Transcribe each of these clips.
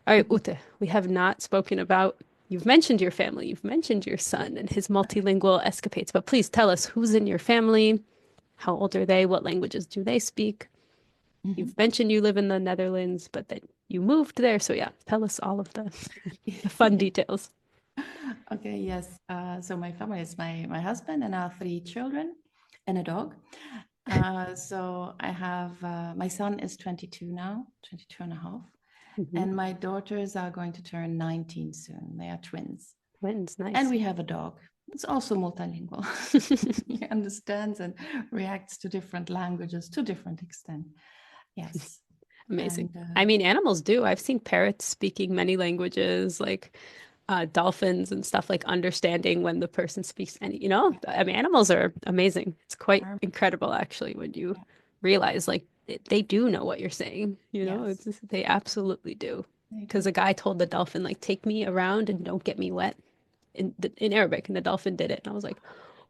All right, Ute, we have not spoken about, you've mentioned your family, you've mentioned your son and his multilingual escapades, but please tell us who's in your family, how old are they, what languages do they speak? Mhm. You've mentioned you live in the Netherlands, but that you moved there. So yeah, tell us all of the fun details. Okay, yes. So my family is my husband and our three children and a dog. So I have my son is 22 now, 22 and a half, Hmm. and my daughters are going to turn 19 soon. They are twins. Twins, And nice. we have a dog. It's also multilingual. He understands and reacts to different languages to different extent. Yes. Amazing. And I mean, animals do. I've seen parrots speaking many languages, like dolphins and stuff, like understanding when the person speaks any, I mean, animals are amazing. It's quite are, incredible, actually, when you yeah, realize like they do know what you're saying, yes, they absolutely do. they Because do. a guy told the dolphin, like, take me around and don't get me wet in Arabic, and the dolphin did it. And I was like,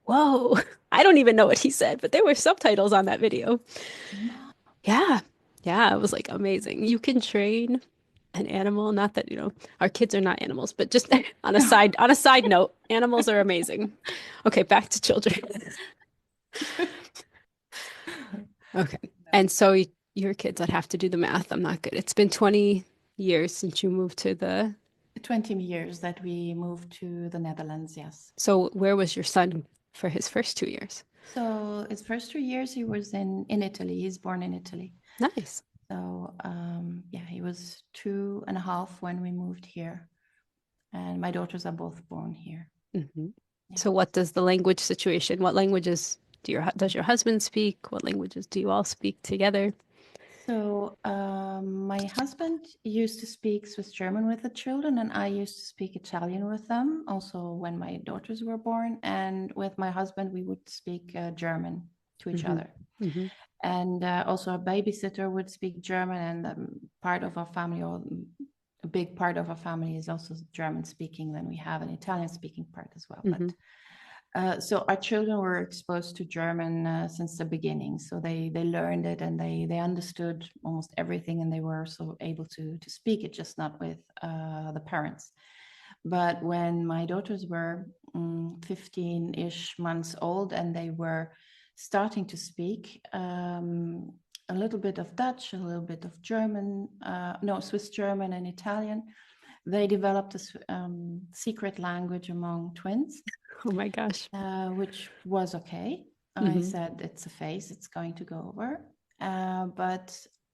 whoa, I don't even know what he said, but there were subtitles on that video. No. Yeah. Yeah, it was like amazing. You can train an animal, not that, our kids are not animals, but just on a side note, animals are amazing. Okay, back to children. Okay. And so your kids, I'd have to do the math. I'm not good. It's been 20 years since you moved to the, 20 years that we moved to the Netherlands, yes. so where was your son for his first 2 years? So his first 2 years he was in Italy. He's born in Italy. Nice. So yeah, he was 2.5 when we moved here. And my daughters are both born here. Hmm. So what Yes. does the language situation, what languages does your husband speak? What languages do you all speak together? So my husband used to speak Swiss German with the children, and I used to speak Italian with them. Also, when my daughters were born, and with my husband, we would speak German to each Hmm. other. Hmm. And also, a babysitter would speak German, and part of our family, or a big part of our family, is also German speaking. Then we have an Italian speaking part as well. Hmm. But so our children were exposed to German since the beginning. So they learned it and they understood almost everything, and they were also able to speak it, just not with the parents. But when my daughters were 15-ish months old and they were starting to speak a little bit of Dutch, a little bit of German, no, Swiss German and Italian, they developed a secret language among twins, Oh my gosh. which was okay. I Hmm. said, it's a phase, it's going to go over. But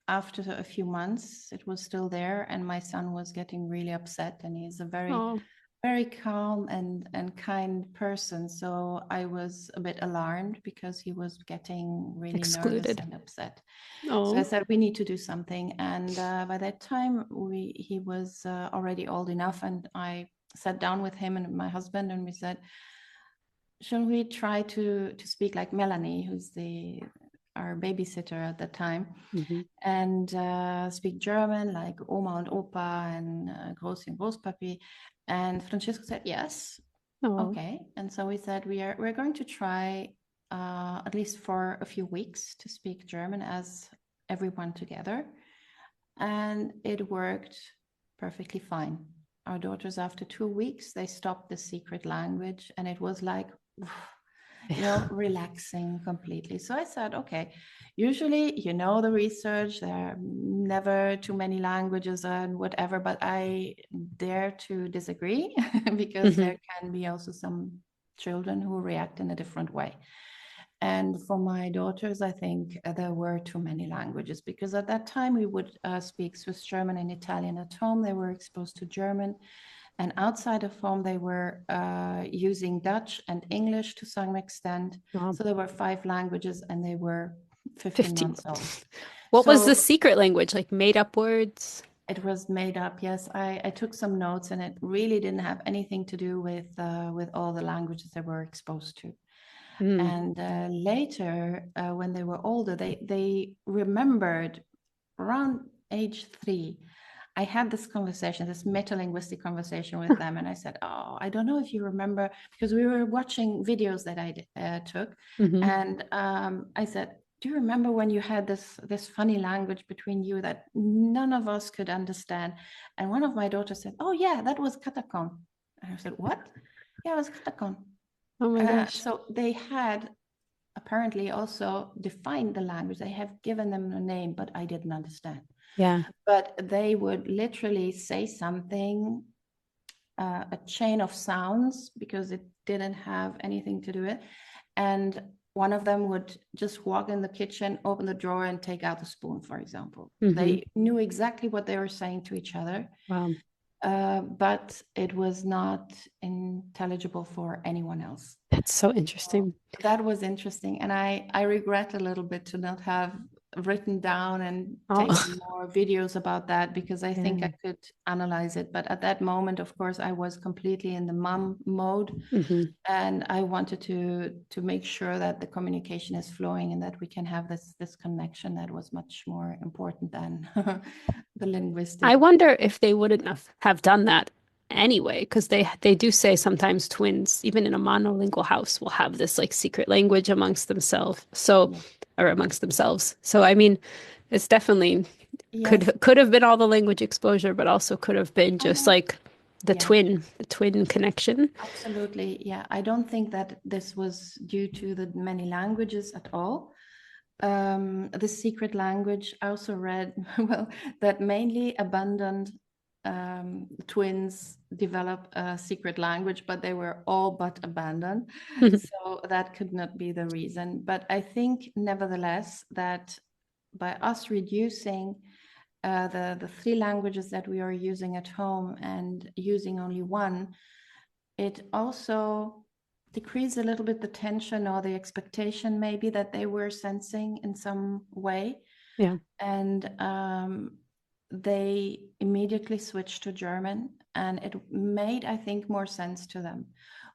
after a few months, it was still there, and my son was getting really upset. And he's a very, Oh, very calm and kind person. So I was a bit alarmed because he was getting really nervous excluded. and upset. So I Oh. said, we need to do something. And by that time, he was already old enough, and I sat down with him and my husband, and we said, shall we try to speak like Melanie, who's the our babysitter at the time, Hmm. and speak German like Oma and Opa and Grossi and Großpapi? And Francesco said yes, Oh. okay. And so we said we're going to try at least for a few weeks to speak German as everyone together, and it worked perfectly fine. Our daughters, after 2 weeks, they stopped the secret language, and it was like, relaxing completely. So I said, okay, usually, the research, there are never too many languages and whatever, but I dare to disagree because Hmm. there can be also some children who react in a different way. And for my daughters, I think there were too many languages, because at that time we would speak Swiss German and Italian at home. They were exposed to German. And outside of home, they were using Dutch and English to some extent. Oh, So there were 5 languages, and they were 15 15. months old. What was the So secret language? Like made up words? it was made up. Yes, I took some notes, and it really didn't have anything to do with all the languages they were exposed to. Mm. And later, when they were older, they remembered around age 3. I had this conversation, this meta-linguistic conversation with them, and I said, "Oh, I don't know if you remember," because we were watching videos that I took, Hmm. and I said, do you remember when you had this funny language between you that none of us could understand? And one of my daughters said, "Oh yeah, that was katakon." And I said, "What?" "Yeah, it was katakon." Oh my gosh. So they had apparently also defined the language. They have given them a name, but I didn't understand. Yeah. But they would literally say something, a chain of sounds, because it didn't have anything to do with it. And one of them would just walk in the kitchen, open the drawer, and take out a spoon, for example. They knew exactly what they were saying to each other, Wow. but it was not intelligible for anyone else. That's so So interesting. that was interesting. And I regret a little bit to not have written down and Oh, taken more videos about that, because I think yeah. I could analyze it. But at that moment, of course, I was completely in the mom mode, and I wanted to make sure that the communication is flowing and that we can have this connection that was much more important than the I linguistic. wonder if they wouldn't have done that anyway, because they do say sometimes twins, even in a monolingual house, will have this like secret language amongst themselves. So, Yeah. or amongst themselves. So I mean, it's definitely Yes. could have been all the language exposure, but also could have been Oh just no. like Yeah. the twin connection. Absolutely. Yeah. I don't think that this was due to the many languages at all. The secret language, I also read, well, that mainly abandoned twins develop a secret language, but they were all but abandoned. So that could not be the reason. But I think, nevertheless, that by us reducing the three languages that we are using at home and using only one, it also decreased a little bit the tension or the expectation maybe that they were sensing in some way. Yeah. And they immediately switched to German, and it made, I think, more sense to them.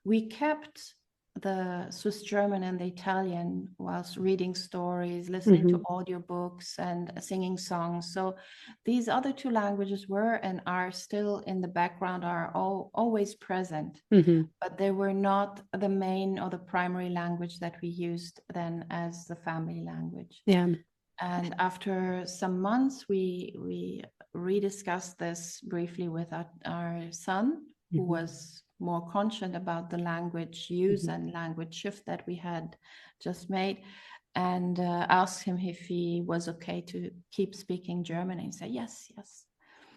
We kept the Swiss German and the Italian whilst reading stories, listening to audiobooks, and singing songs. So these other two languages were and are still in the background, are always present, but they were not the main or the primary language that we used then as the family language. Yeah. And after some months, we rediscussed this briefly with our son, who was more conscious about the language use and language shift that we had just made, and asked him if he was okay to keep speaking German. And he said, yes, yes.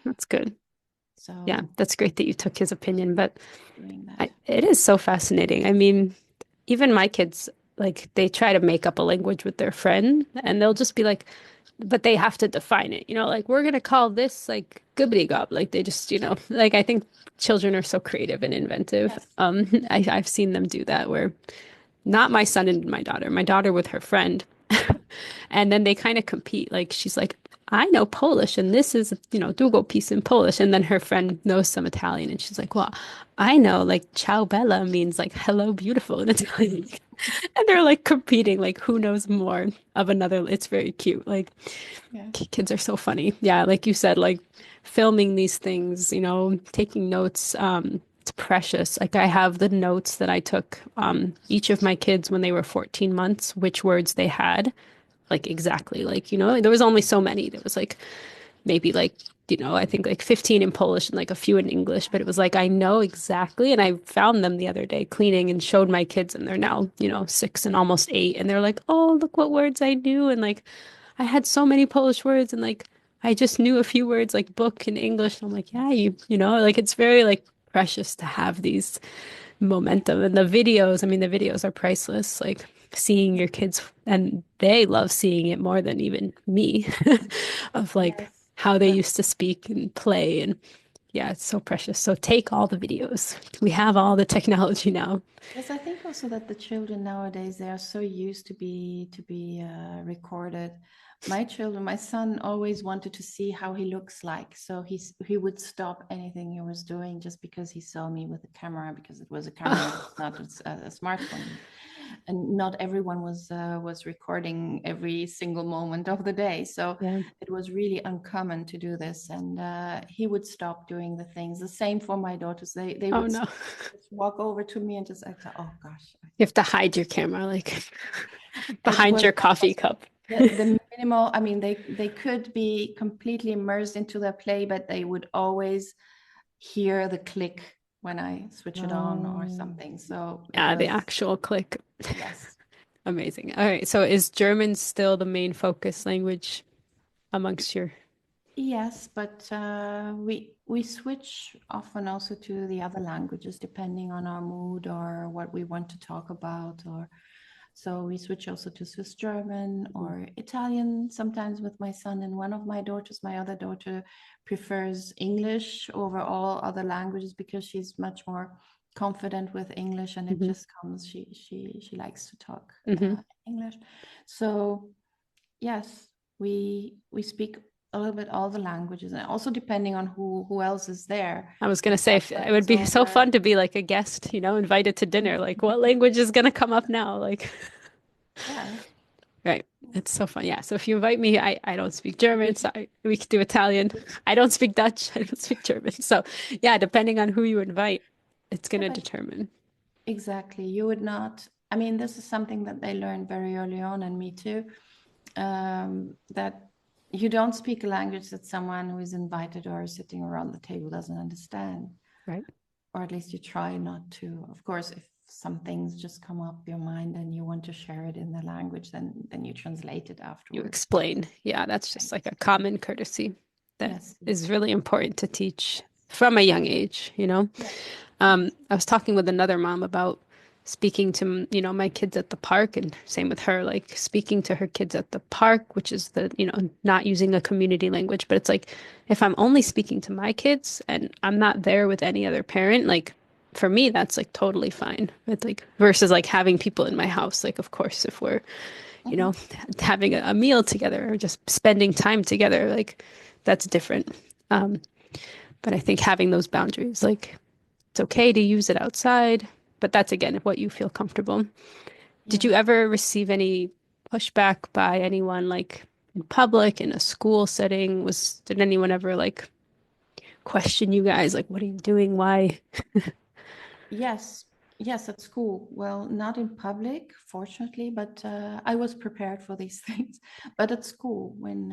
That's good. So Yeah, that's great that you took his opinion, but doing that. it is so fascinating. I mean, even my kids, like they try to make up a language with their friend and they'll just be like, but they have to define it, like we're gonna call this like goobity gob. Like they just, like I think children are so creative and inventive. Yes. I've seen them do that where not my son and my daughter with her friend. And then they kind of compete. Like she's like, I know Polish and this is, długo piece in Polish. And then her friend knows some Italian and she's like, well, I know like ciao bella means like hello beautiful in Italian. And they're like competing, like who knows more of another. It's very cute. Like Yeah. kids are so funny. Yeah, like you said, like filming these things, taking notes. It's precious. Like I have the notes that I took each of my kids when they were 14 months, which words they had, like exactly. Like, there was only so many. There was like maybe like, I think like 15 in Polish and like a few in English, but it was like I know exactly. And I found them the other day cleaning and showed my kids, and they're now, 6 and almost 8. And they're like, oh, look what words I knew. And like I had so many Polish words, and like I just knew a few words like book in English. And I'm like, yeah, like it's very like precious to have these momentum. And the videos are priceless. Like seeing your kids, and they love seeing it more than even me, of like Yes. how they used to speak and play. And yeah, it's so precious. So take all the videos. We have all the technology now. Yes, I think also that the children nowadays, they are so used to be recorded. My children, my son always wanted to see how he looks like, so he would stop anything he was doing just because he saw me with a camera, because it was a camera, not a smartphone, and not everyone was recording every single moment of the day. So Yeah. it was really uncommon to do this, and he would stop doing the things. The same for my daughters. They Oh would no. just walk over to me and just act, oh gosh. You have to hide your camera like It behind was your coffee cup. The minimal, I mean, they could be completely immersed into their play, but they would always hear the click when I switch it on or Oh. something. So it Yeah, the was, actual click. yes. Amazing. All right. So is German still the main focus language amongst your? Yes, but we switch often also to the other languages depending on our mood or what we want to talk about. Or so we switch also to Swiss German or Italian sometimes with my son and one of my daughters. My other daughter prefers English over all other languages because she's much more confident with English and it Mm-hmm. just comes. She likes to talk Hmm. English. So yes, we speak a little bit all the languages, and also depending on who else is there. I was gonna If say our it would friends be so over. fun to be like a guest, invited to dinner. Like, what language is gonna come up now? Like, Yeah. right. It's so fun. Yeah. So if you invite me, I don't speak German, so we could do Italian. I don't speak Dutch. I don't speak German. So yeah, depending on who you invite, it's Yeah, gonna but determine. exactly. You would not, I mean, this is something that they learned very early on, and me too, that you don't speak a language that someone who is invited or sitting around the table doesn't understand. Right. Or at least you try not to. Of course, if some things just come up your mind and you want to share it in the language, then you translate it You afterwards. explain. Yeah, that's just Right. like a common courtesy that Yes. is really important to teach from a young age. Yes. Yes. I was talking with another mom about speaking to, my kids at the park, and same with her, like speaking to her kids at the park, which is not using a community language, but it's like if I'm only speaking to my kids and I'm not there with any other parent, like for me, that's like totally fine. It's like versus like having people in my house, like of course, if we're you Mhm. know, having a meal together or just spending time together, like that's different. Um, but I think having those boundaries, like it's okay to use it outside, but that's again what you feel comfortable. Did you Yes. ever receive any pushback by anyone, like in public, in a school setting? Did anyone ever like question you guys, like, what are you doing? Why? Yes. Yes, at school. Well, not in public, fortunately, but I was prepared for these things. But at school, when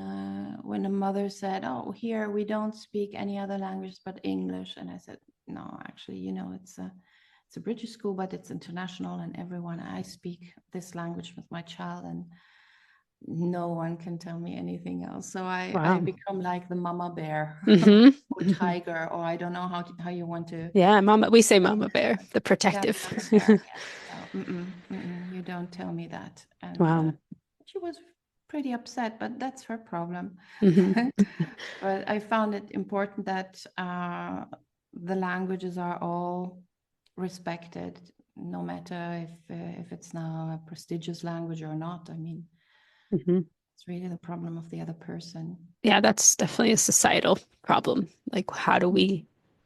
a mother said, "Oh, here we don't speak any other language but English," and I said, "No, actually, it's a British school, but it's international, and everyone I speak this language with my child, and no one can tell me anything else." So I Wow. become like the mama bear Hmm. or tiger, or I don't know how you want to Yeah, mama, we say explain mama bear, that. the Yeah, protective. mama bear. Yes. So you don't tell me that. And Wow. she was pretty upset, but that's her problem. Hmm. But I found it important that the languages are all respected, no matter if it's now a prestigious language or not. I mean, Hmm. it's really the problem of the other person. Yeah, that's definitely a societal problem. Like, how do we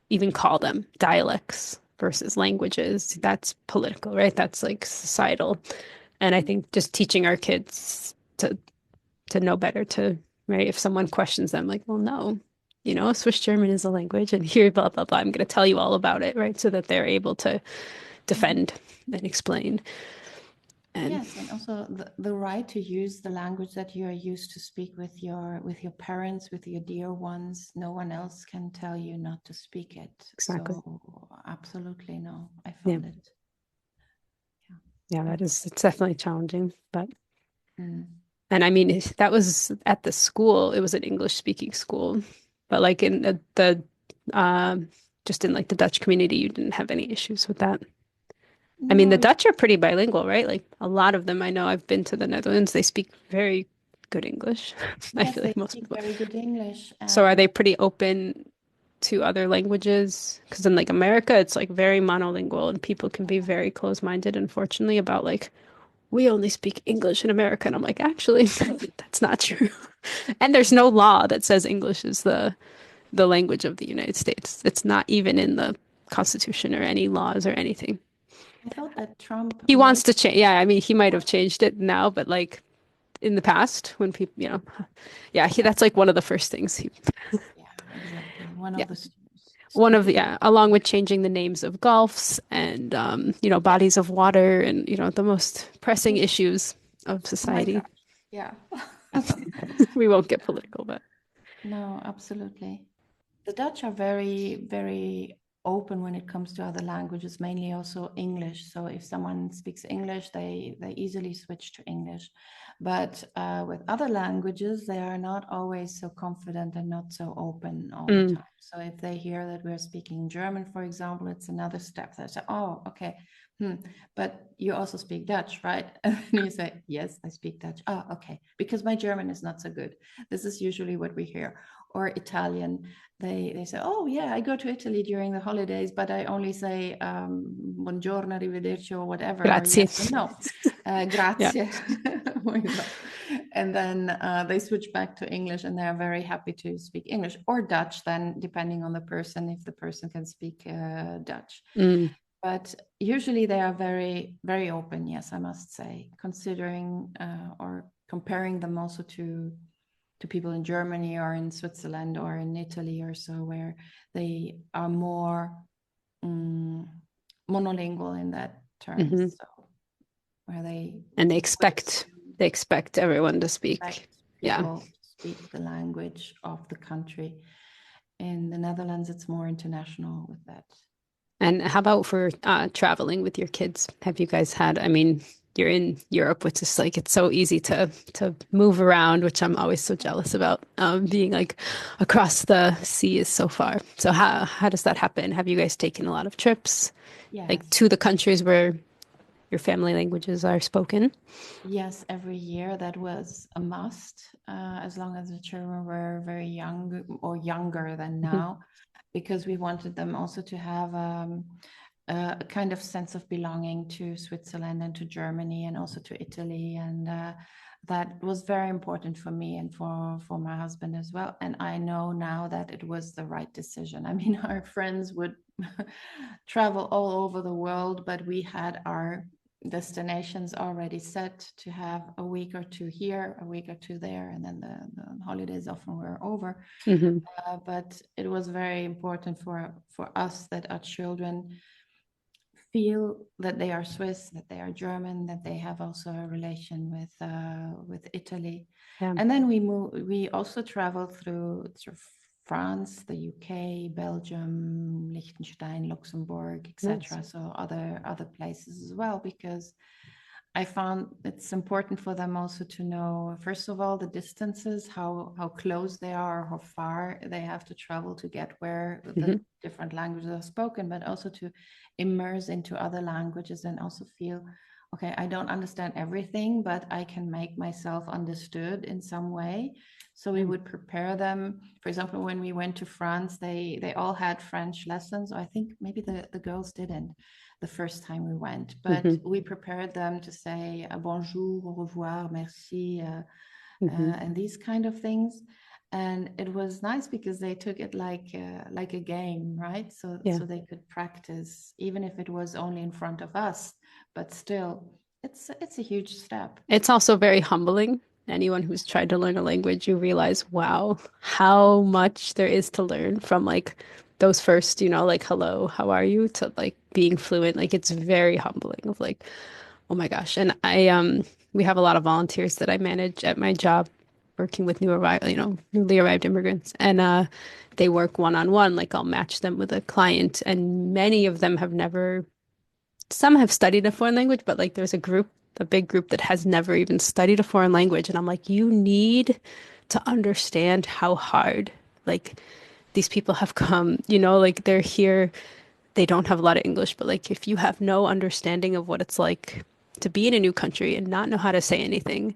even call them dialects versus languages? That's political, right? That's like societal. And I think just teaching our kids to know better, right? If someone questions them, like, well, no, Swiss German is a language, and here, blah, blah, blah. I'm going to tell you all about it, right? So that they're able to Mhm. defend and explain. And Yes, and also the right to use the language that you are used to speak with your parents, with your dear ones. No one else can tell you not to speak it. exactly. So absolutely no. I Yeah. found it. Yeah. Yeah, But it's definitely challenging, but. mm, And I mean, that was at the school. It was an English speaking school, but like in um, just in like the Dutch community, you didn't have any issues with that. I mean, the no, Dutch are pretty bilingual, right? Like a lot of them, I know I've been to the Netherlands, they speak very good English. I yes, feel they like most speak people. very good English, So are and they pretty open to other languages? Because in like America, it's like very monolingual and people can be very close-minded, unfortunately, about like we only speak English in America. And I'm like, actually, that's not true. And there's no law that says English is the language of the United States. It's not even in the Constitution or any laws or anything. I thought that Trump He wants made to change. Yeah, I mean, he might have changed it now, but like in the past, when people, yeah, that's like one of the first things he, yeah, exactly one yeah, of the one of the, stupid. yeah, along with changing the names of gulfs and, Yes. bodies of water and, the most pressing Yes. issues of Oh my society. gosh. Yeah. We won't get political, but No, absolutely. The Dutch are very, very open when it comes to other languages, mainly also English. So if someone speaks English, they easily switch to English. But with other languages, they are not always so confident and not so open all the mm, time. So if they hear that we're speaking German, for example, it's another step. They say, "Oh, okay, but you also speak Dutch, right?" And then you say, "Yes, I speak Dutch." "Oh, okay, because my German is not so good." This is usually what we hear. Or Italian, they say, "Oh yeah, I go to Italy during the holidays, but I only say buongiorno, arrivederci, or whatever, or grazie. yes and no, Yeah. grazie." And then they switch back to English, and they're very happy to speak English or Dutch. Then, depending on the person, if the person can speak Dutch. Mm, But usually they are very, very open. Yes, I must say, considering or comparing them also to people in Germany or in Switzerland or in Italy or so, where they are more monolingual in that terms. hmm So where they And would assume, they expect everyone to expect speak. Yeah. people to speak the language of the country. In the Netherlands, it's more international with that. And how about for traveling with your kids? Have you guys had, I mean, you're in Europe, which is like it's so easy to move around, which I'm always so jealous about. Being like across the sea is so far. So how does that happen? Have you guys taken a lot of trips like Yes. to the countries where your family languages are spoken? Yes, every year that was a must, as long as the children were very young or younger than Hmm now, because we wanted them also to have a kind of sense of belonging to Switzerland and to Germany and also to Italy. And that was very important for me and for my husband as well. And I know now that it was the right decision. I mean, our friends would travel all over the world, but we had our destinations already set to have a week or two here, a week or two there, and then the holidays often were over. hmm But it was very important for us that our children feel that they are Swiss, that they are German, that they have also a relation with Italy. Yeah. And then we move. We also travel through France, the UK, Belgium, Liechtenstein, Luxembourg, Nice. etc. So other places as well, because I found it's important for them also to know, first of all, the distances, how close they are, how far they have to travel to get where the hmm different languages are spoken, but also to immerse into other languages and also feel, okay, I don't understand everything, but I can make myself understood in some way. So we Yeah. would prepare them. For example, when we went to France, they all had French lessons. I think maybe the girls didn't the first time we went, but hmm we prepared them to say bonjour, au revoir, merci, hmm and these kind of things. And it was nice because they took it like a game, right? So Yeah. so they could practice, even if it was only in front of us, but still, it's a huge step. It's also very humbling. Anyone who's tried to learn a language, you realize, wow, how much there is to learn from like those first, like hello, how are you, to like being fluent. Like it's very humbling of like, oh my gosh. And we have a lot of volunteers that I manage at my job working with newly arrived immigrants. And they work one-on-one, like I'll match them with a client, and many of them have never some have studied a foreign language, but like there's a big group that has never even studied a foreign language. And I'm like, you need to understand how hard like these people have come, like they're here, they don't have a lot of English, but like if you have no understanding of what it's like to be in a new country and not know how to say anything,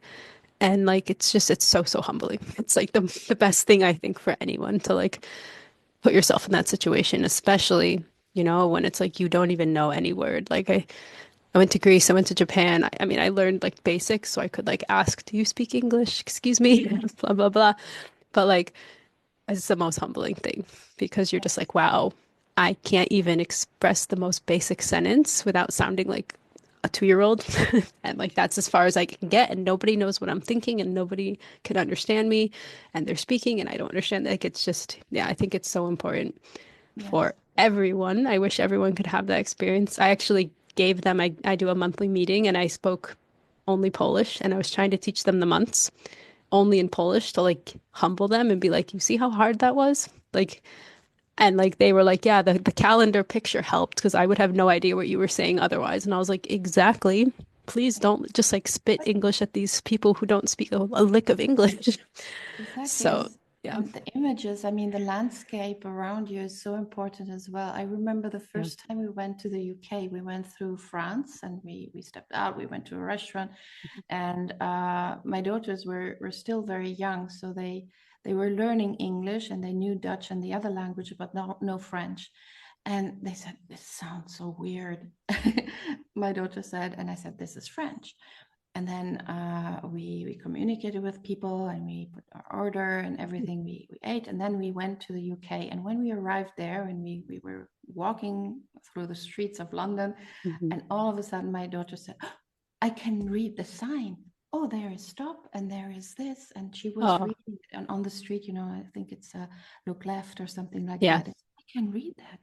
and like it's so, so humbling. It's like the best thing I think for anyone to like put yourself in that situation, especially, when it's like you don't even know any word. Like I went to Greece, I went to Japan. I mean, I learned like basics, so I could like ask, "Do you speak English? Excuse me," blah blah blah. But like, it's the most humbling thing because you're just like, "Wow, I can't even express the most basic sentence without sounding like a 2-year-old," and like that's as far as I can get, and nobody knows what I'm thinking, and nobody can understand me, and they're speaking, and I don't understand. Like, it's just, yeah, I think it's so important for Yes. everyone. I wish everyone could have that experience. I actually gave them, I do a monthly meeting and I spoke only Polish, and I was trying to teach them the months only in Polish to like humble them and be like, you see how hard that was? Like, and like they were like, yeah, the calendar picture helped because I would have no idea what you were saying otherwise. And I was like, exactly. Please don't just like spit English at these people who don't speak a lick of English. Exactly. So, yeah. And the images, I mean, the landscape around you is so important as well. I remember the Yeah. first time we went to the UK, we went through France and we stepped out, we went to a restaurant, and my daughters were still very young. So they were learning English and they knew Dutch and the other language, but no French. And they said, this sounds so weird. My daughter said, and I said, this is French. And then we communicated with people and we put our order and everything we ate. And then we went to the UK. And when we arrived there and we were walking through the streets of London, Mhm. and all of a sudden my daughter said, "Oh, I can read the sign. Oh, there is stop and there is this." And she was Oh, reading on the street, you know, I think it's look left or something like yeah. that. I can read that.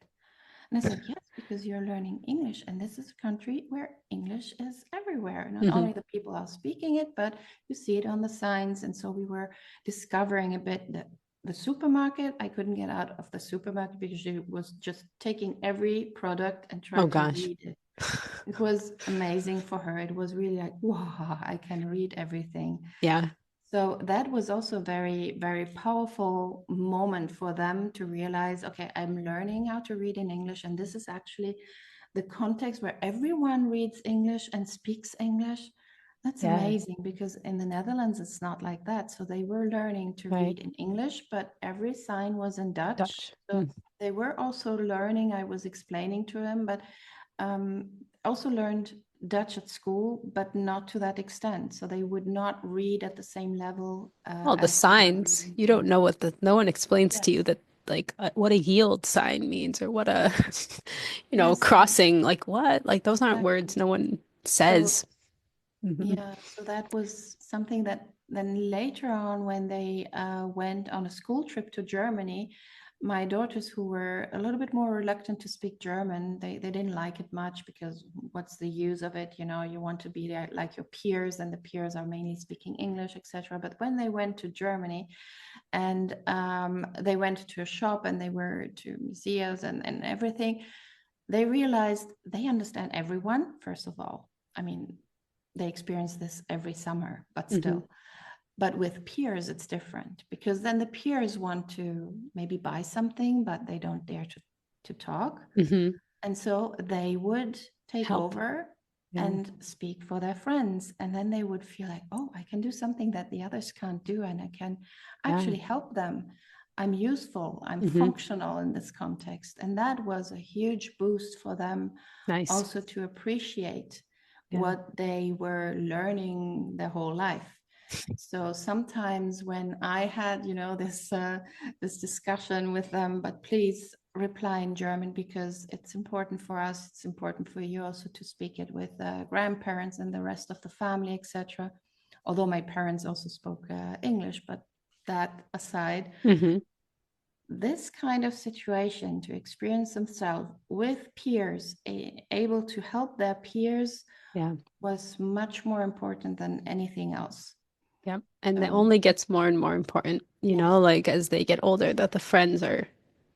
And I said, yes, because you're learning English. And this is a country where English is everywhere. Not Hmm. only the people are speaking it, but you see it on the signs. And so we were discovering a bit that the supermarket, I couldn't get out of the supermarket because she was just taking every product and Oh trying to gosh. read it. It was amazing for her. It was really like, wow, I can read everything. Yeah. So that was also very, very powerful moment for them to realize, okay, I'm learning how to read in English, and this is actually the context where everyone reads English and speaks English. That's Yeah. amazing because in the Netherlands it's not like that. So they were learning to Right. read in English, but every sign was in Dutch. Dutch. So they were also learning. I was explaining to them, but um, also learned Dutch at school, but not to that extent. So they would not read at the same level Well, the as we were signs, reading you don't things. know what no one explains to you Yes, that like what a yield sign means or what a, yes, crossing, like what? Like those aren't words exactly. no one So says. Hmm. yeah, so that was something that then later on, when they went on a school trip to Germany, my daughters, who were a little bit more reluctant to speak German, they didn't like it much because what's the use of it? You know, you want to be there like your peers, and the peers are mainly speaking English, etc. But when they went to Germany and they went to a shop and they were to museums and everything, they realized they understand everyone, first of all. I mean, they experience this every summer, but Hmm. still. But with peers, it's different because then the peers want to maybe buy something, but they don't dare to talk. Hmm. And so they would take Help. over Yeah. and speak for their friends. And then they would feel like, oh, I can do something that the others can't do, and I can Yeah. actually help them. I'm useful, I'm Hmm. functional in this context. And that was a huge boost for them Nice. also to appreciate Yeah. what they were learning their whole life. So sometimes when I had, you know, this discussion with them, but please reply in German because it's important for us. It's important for you also to speak it with grandparents and the rest of the family, etc. Although my parents also spoke English, but that aside, Hmm. this kind of situation to experience themselves with peers, able to help their peers, Yeah. was much more important than anything else. Yep. And it So only gets more and more important, yes. like as they get older, that the friends are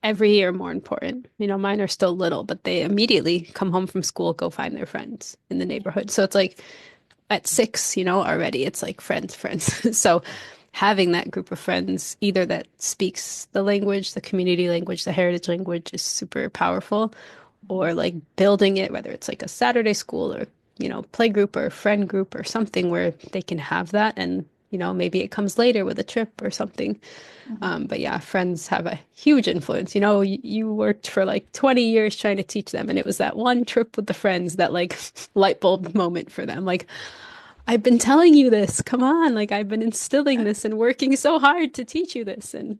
every year more important. Mine are still little, but they immediately come home from school, go find their friends in the Yeah. neighborhood. So it's like at 6, already it's like friends, friends. So having that group of friends, either that speaks the language, the community language, the heritage language is super powerful, Mhm. or like building it, whether it's like a Saturday school or, play group or friend group or something where they can have that. And, maybe it comes later with a trip or something. Mhm. But yeah, friends have a huge influence. You worked for like 20 years trying to teach them, and it was that one trip with the friends that like light bulb moment for them. Like, I've been telling you this. Come on. Like, I've been instilling this and working so hard to teach you this. And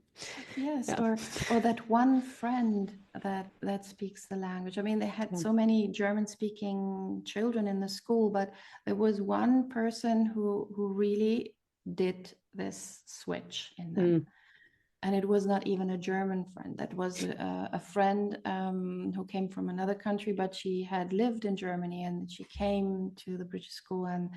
Yes, yeah. or that one friend that speaks the language. I mean, they had so many German-speaking children in the school, but there was one person who really did this switch in them. Mm, And it was not even a German friend. That was a friend who came from another country, but she had lived in Germany and she came to the British school. And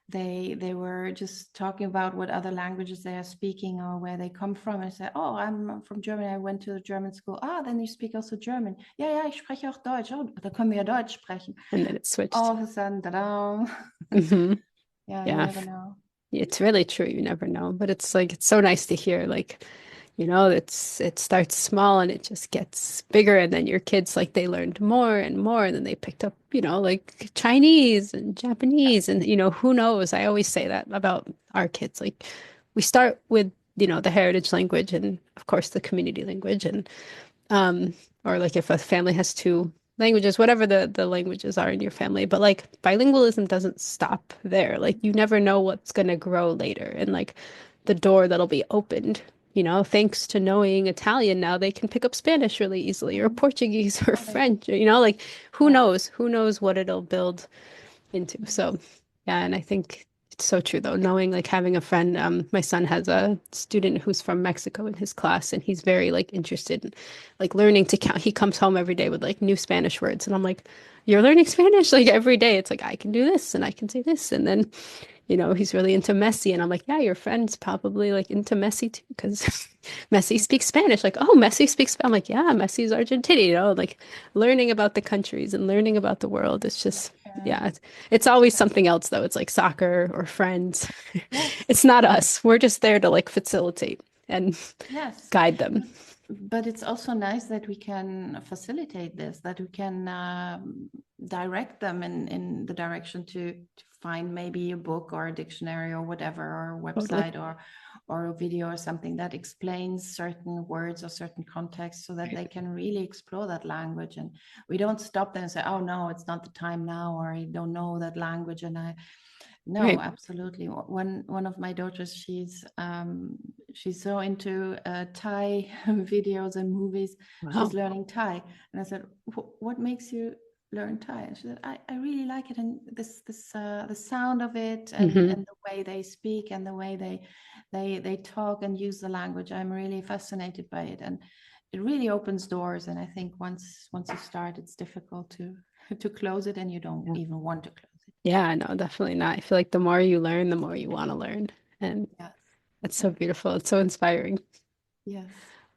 they were just talking about what other languages they are speaking or where they come from, and say, oh, I'm from Germany, I went to the German school. Then you speak also German. Ja, ich spreche auch Deutsch. Oh, da können wir ja Deutsch sprechen. And then it switched. All of a sudden, ta-da. Hmm. Yeah, you Yeah. never know. It's really true. You never know. But it's like, it's so nice to hear, like, it starts small and it just gets bigger. And then your kids, like, they learned more and more. And then they picked up, like Chinese and Japanese. And, who knows? I always say that about our kids. Like, we start with, the heritage language and, of course, the community language. And or like if a family has two languages, whatever the languages are in your family. But like bilingualism doesn't stop there. Like you never know what's going to grow later and like the door that'll be opened. Thanks to knowing Italian now, they can pick up Spanish really easily or Mhm. Portuguese or Oh, they, French. Like who yeah. knows? Who knows what it'll build into. So yeah, and I think it's so true though, knowing like having a friend, my son has a student who's from Mexico in his class and he's very like interested in like learning to count. He comes home every day with like new Spanish words and I'm like, you're learning Spanish like every day. It's like I can do this and I can say this and then he's really into Messi. And I'm like, yeah, your friend's probably like into Messi too, because Messi speaks Spanish. Like, oh, Messi speaks. I'm like, yeah, Messi's Argentinian, like learning about the countries and learning about the world. It's just, Yeah. yeah, it's always something else though. It's like soccer or friends. Yes. It's not us. We're just there to like facilitate and Yes. guide them. But it's also nice that we can facilitate this, that we can direct them in the direction to find maybe a book or a dictionary or whatever, or a Totally. website or a video or something that explains certain words or certain contexts so that they can really explore that language. And we don't stop them and say, oh, no, it's not the time now, or I don't know that language. And no, Right. absolutely. One of my daughters, she's so into Thai videos and movies. She's Wow. learning Thai, and I said, "What makes you learn Thai?" And she said, "I really like it, and this the sound of it, Hmm. and the way they speak, and the way they talk and use the language. I'm really fascinated by it, and it really opens doors. And I think once you start, it's difficult to to close it, and you don't Yeah. even want to close it." Yeah, no, definitely not. I feel like the more you learn, the more you want to learn. And Yes. it's so Yes. beautiful. It's so inspiring. Yes.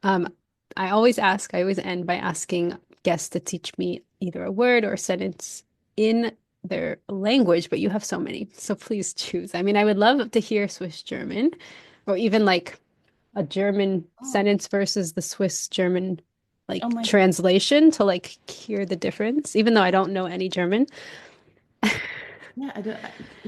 Um, I always end by asking guests to teach me either a word or a sentence in their language, but you have so many. So please choose. I mean, I would love to hear Swiss German or even like a German Oh, sentence versus the Swiss German oh like my. translation to like hear the difference, even though I don't know any German. Yeah, I do.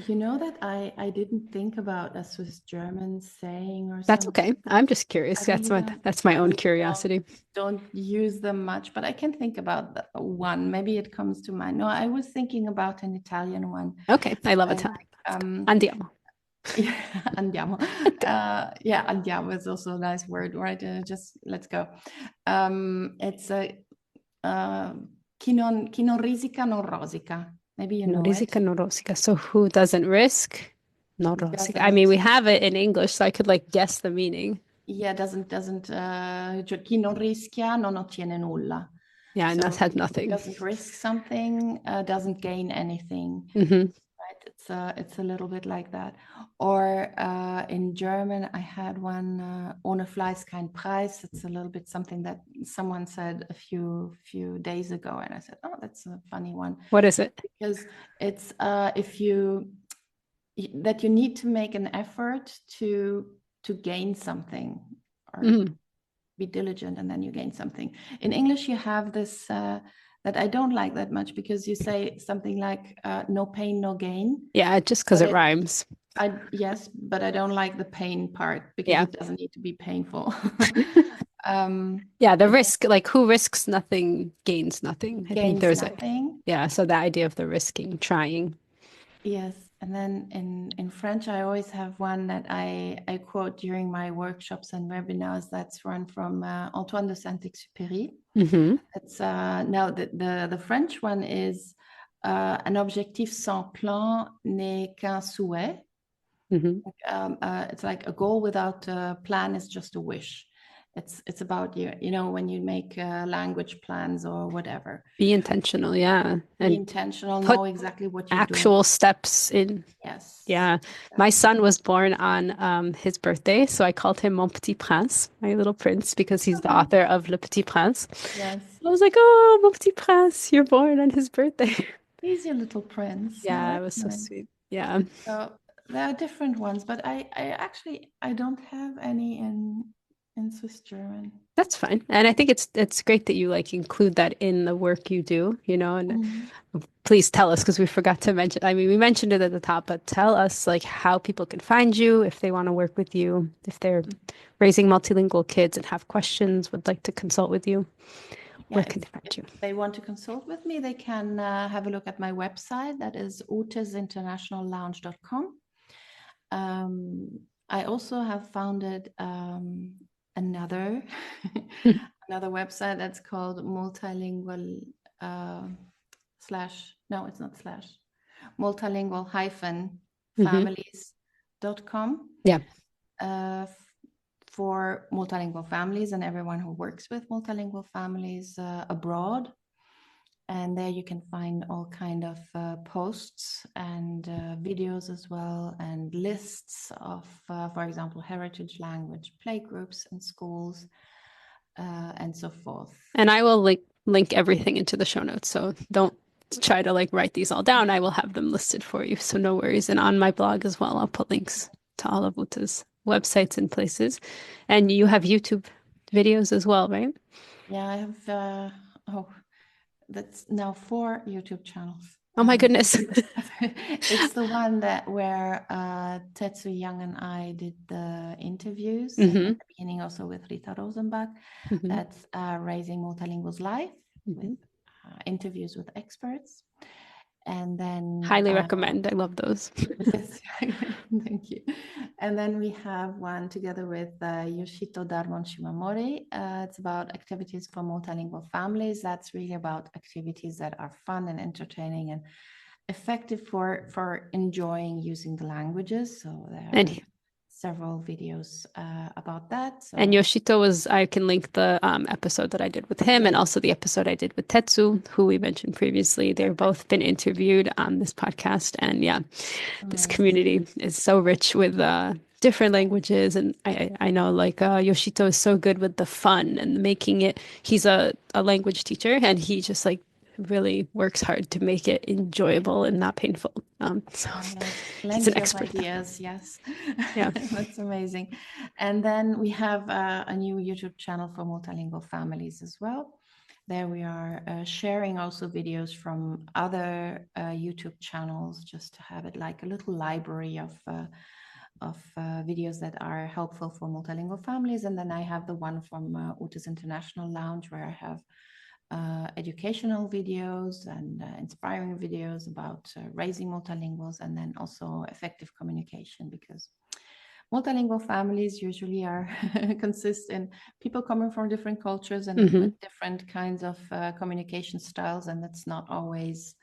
You know that I didn't think about a Swiss German saying or That's something. okay. I'm just curious. I really don't. That's my I own really curiosity. don't use them much, but I can think about one. Maybe it comes to mind. No, I was thinking about an Italian one. Okay, I love I Italian. like Andiamo. yeah, andiamo. Yeah, andiamo is also a nice word, right? Just let's go. It's a uh, chi non risica non rosica. Maybe you No know it. risica, no rosica. So who doesn't risk? No rosica. I mean, Doesn't, we have it in English, so I could like guess the meaning. yeah, doesn't, cioè, chi non rischia non ottiene nulla. Yeah, and that So had who nothing. doesn't risk something doesn't gain anything. Hmm. Right? It's a little bit like that. Or in German, I had one, ohne Fleiß kein Preis. It's a little bit something that someone said a few days ago, and I said, oh, that's a funny one, What is it? because it's if you that you need to make an effort to gain something, or Mm. be diligent, and then you gain something. In English, you have this that I don't like that much, because you say something like no pain, no gain. Yeah, just because But it rhymes. yes, but I don't like the pain part, because Yeah. it doesn't need to be painful. Yeah, the I think risk, like who risks nothing gains nothing. I think gains there's a, nothing. yeah, so the idea of the risking, trying. Yes, and then in French, I always have one that I quote during my workshops and webinars. That's one from Antoine de Saint-Exupéry. Hmm. It's now the French one is un objectif sans plan n'est qu'un souhait. Hmm. It's like a goal without a plan is just a wish. it's about you know, when you make language plans or whatever, Be intentional, yeah. be And intentional, put know exactly what you're doing. actual steps in. Yes, Yeah. My exactly. son was born on his birthday, so I called him Mon Petit Prince, my little prince, because he's the Okay. author of Le Petit Prince. Yes, I was like, oh, Mon Petit Prince, you're born on his birthday. he's your little prince. Oh, Yeah, it that's was so nice. sweet. Yeah. So there are different ones, but I actually I don't have any in Swiss German. That's fine. And I think it's great that you like include that in the work you do, you know, and Mhm. please tell us because we forgot to mention. I mean, we mentioned it at the top, but tell us like how people can find you if they want to work with you, if they're raising multilingual kids and have questions, would like to consult with you. Where Yeah, can they find if you? they want to consult with me, they can have a look at my website. That is utesinternationallounge.com. Um, I also have founded another another website that's called multilingual uh, slash no, it's not slash multilingual hyphen Hmm. families.com Yeah. for multilingual families and everyone who works with multilingual families abroad. And there you can find all kind of posts and videos as well, and lists of, for example, heritage language playgroups and schools, and so forth. And I will link everything into the show notes. So don't try to like write these all down. I will have them listed for you. So no worries. And on my blog as well, I'll put links to all of Uta's websites and places. And you have YouTube videos as well, right? Yeah, I have, oh, that's now 4 YouTube channels. Oh my goodness. It's the one that where Tetsu Young and I did the interviews, and at Hmm. the beginning also with Rita Rosenbach. Hmm. That's Raising Multilinguals Live with Hmm. interviews with experts. And then Highly recommend. I love those. yes, thank you. And then we have one together with Yoshito Darmon-Shimamori. It's about activities for multilingual families. That's really about activities that are fun and entertaining and effective for enjoying using the languages. So there are And several videos about that. And So Yoshito was, I can link the episode that I did with him and yes, also the episode I did with Tetsu, who we mentioned previously. They've perfect, both been interviewed on this podcast. And yeah, this amazing. community is so rich with different languages. And I know like Yoshito is so good with the fun and making it, he's a language teacher and he just like really works hard to make it enjoyable and not painful. So Oh, he has he's an plenty of expert at that. ideas. Yes, Yeah. that's amazing. And then we have a new YouTube channel for multilingual families as well. There we are sharing also videos from other YouTube channels, just to have it like a little library of videos that are helpful for multilingual families. And then I have the one from Ute's International Lounge, where I have educational videos and inspiring videos about raising multilinguals, and then also effective communication, because multilingual families usually are consist in people coming from different cultures and Hmm. with different kinds of communication styles, and that's not always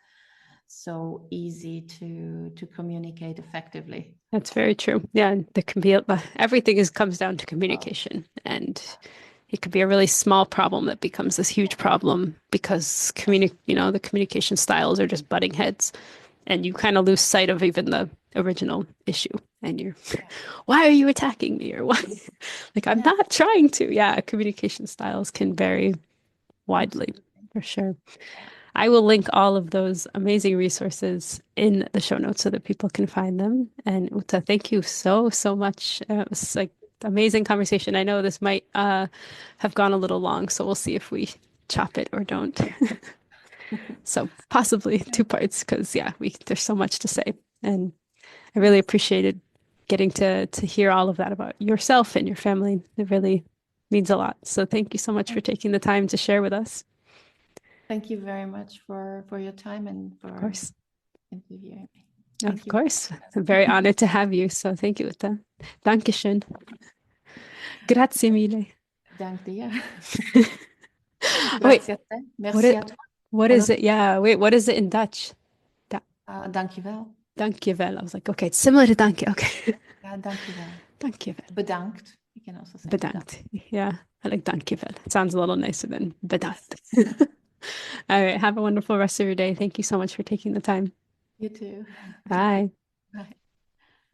so easy to communicate effectively. That's very true. Yeah, and there can be everything is comes down to Well, communication, and it could be a really small problem that becomes this huge problem because the communication styles are just butting heads, and you kind of lose sight of even the original issue. And you're, yeah, why are you attacking me? Or why? Like, I'm yeah, not trying to. Yeah, communication styles can vary widely absolutely. for sure. Yeah. I will link all of those amazing resources in the show notes so that people can find them. And Uta, thank you so, so much. It was like amazing conversation. I know this might have gone a little long, so we'll see if we chop it or don't. So possibly two parts because yeah, we there's so much to say. And I really Yes. appreciated getting to hear all of that about yourself and your family. It really means a lot. So thank you so much for taking the time to share with us. Thank you very much for your time and Of for course. interviewing me. Thank Of you. course. I'm very honored to have you. So thank you, Uta. Dankeschön. Grazie mille. Dank dir. Oh, wait, Grazie a te. what Merci is à toi. what Oder? is it? Yeah, wait, what is it in Dutch? Da Dankjewel. Dankjewel. I was like, okay, it's similar to danke. Okay. Ja, dankjewel. Dankjewel. Bedankt. You can also say bedankt. Bedankt. Yeah, I like dankjewel. It sounds a little nicer than Yes. bedankt. All right, have a wonderful rest of your day. Thank you so much for taking the time. You too. Bye. Bye.